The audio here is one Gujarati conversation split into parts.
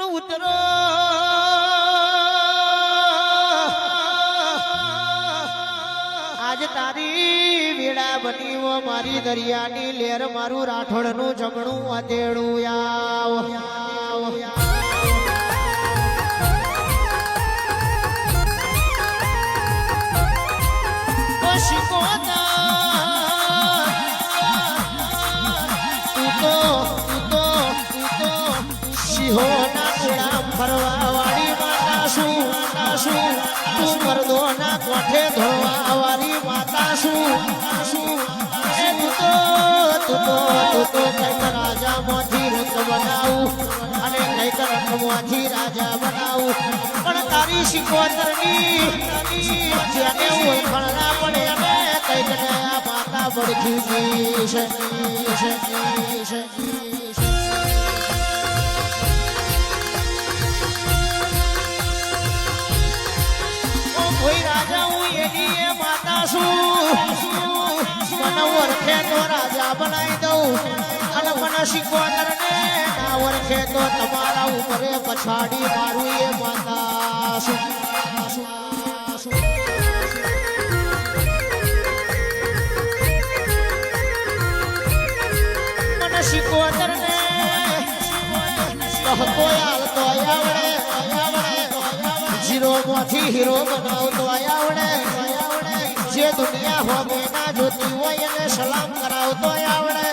ઉતરો આજ તારી વેળા બનીઓ મારી દરિયાની લેર મારું રાઠોડનું જમણું અતેડું આવ સિંહોના ગુલામ ફરવા વાળી માતા શું તું મર્દોના કોઠે ધોવા વાળી માતા શું તું તો કઈક રાજામાંથી રંગ બનાવું અને કઈક રંગમાંથી રાજા બનાવું પણ તારી શિકોતરની જેને ઓળખણ ના પડે અને કઈક નયા માતા બળખી છે કોઈ રાજા હું એની એ માતા છું મને ઓળખે તો રાજા બનાવી દઉં અને મને શીખવાતર ને ના ઓળખે તો તમારા ઉપરે પછાડી મારું એ માતા છું મને શીખવાતર ને કહતો હાલતો આવડે હીરો માંથી હીરો બનાવતો આવડે જે દુનિયા હોવે ના જોતી હોય એને સલામ કરાવતો આવડે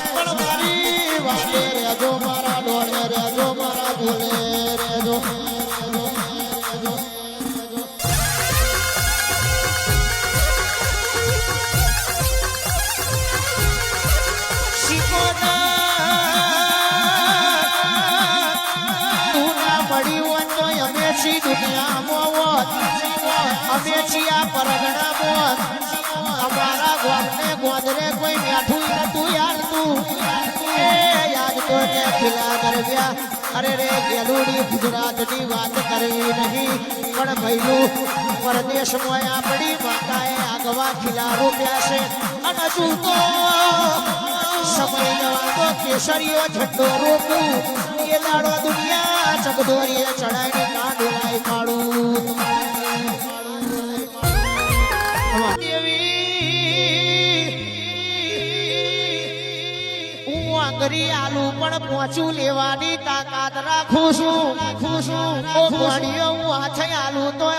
પણ મારી વાલે રેજો મારા ડોળે રેજો મારા બોલે રેજો દુનિયામાં અમે છીએ પરગણા મોત અમારા ગોળને ગોદરે કોઈ મેઠું નતું યારતું યાદ તો તે ખીલા કરવ્યા અરે રે ગેલુડી ગુજરાતની વાત કરવી નહીં પણ ભઈલું પરદેશમાં આપણી માતાએ આગવા ખીલા રોપ્યા છે અને તું તો સમય જવાનો કેસરીઓ ઝંડો રોપું એ દાડો દુનિયા ચકદોરીએ ચડાઈને ના ડોલાઈ પાડું હું આંગરી આલુ પણ પહોંચું લેવાની તાકાત રાખું છું ઓ ઘોડીઓ હું હાથે આલુ તો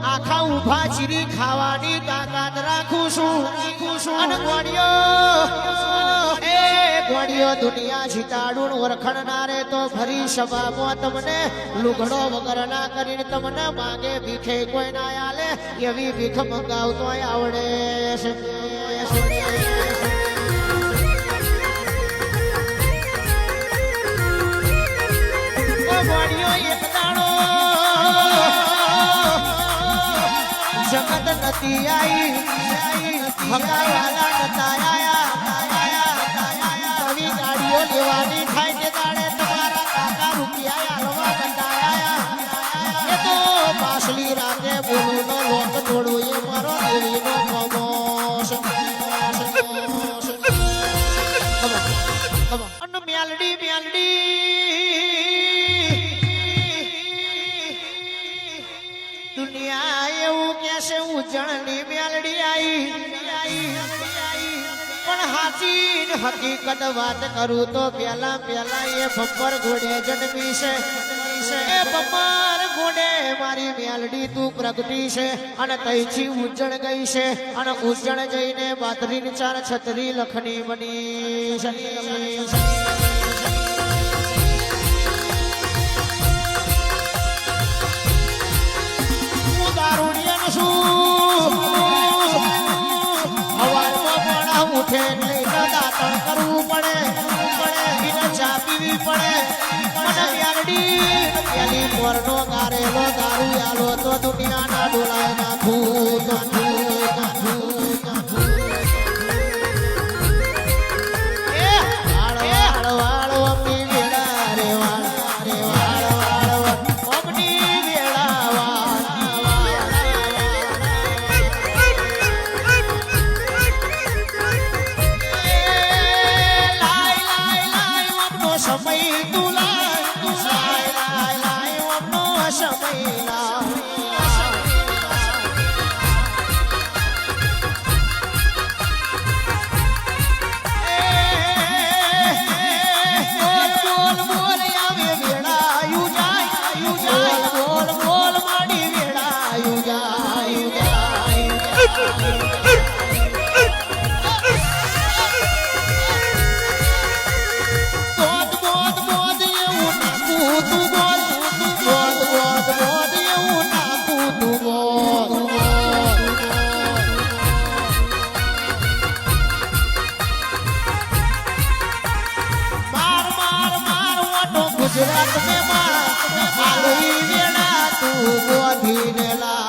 આખા ઊભા ચીરી ખાવાની તાકાત રાખું છું અને ઘોડીઓ દુનિયા જીતાડું ઓળખણનારે તો ફરી સભામાં તમને લુગડો વગર ના કરીને તમને માગે ભીખે કોઈ ના આલે એવી ભીખ મંગાવતો આવડે છે એક દાડો જગત નથી આઈ હકાવાલા નતા ગાડીઓ લેવાની થાય તે દાડે તમારા કાકા રૂપિયા હાલવા કંટાળ્યા એ તો પાછલી રાતે બોલું નો લોક તોડું એ મારો દેવીનો મોમોસ અને મેલડી દુનિયા એવું કે છે ઉજળની મેલડી આઈ પણ હાચી હકીકત વાત કરું તો પેલા એ બમ્બર ઘોડે જન્મી છે એ બમ્બર ઘોડે મારી મેલડી તું પ્રગટી છે અને તઈથી ઉજ્જણ ગઈ છે અને ઉજ્જણ જઈને 32 4 36 લખની બની છે હું દારૂડિયન છું હવારમાં પણ ઉઠે દાતણ કરવું પડે એને ચા પીવી પડે મને યારડી પેલી મોરનો ગારેલો દારૂ આલો તો દુનિયાના ડોલાય નાખું સમય તુલા સમયના ગુજરાત में मारा आलोई वेड़ा तू गोधी ने ला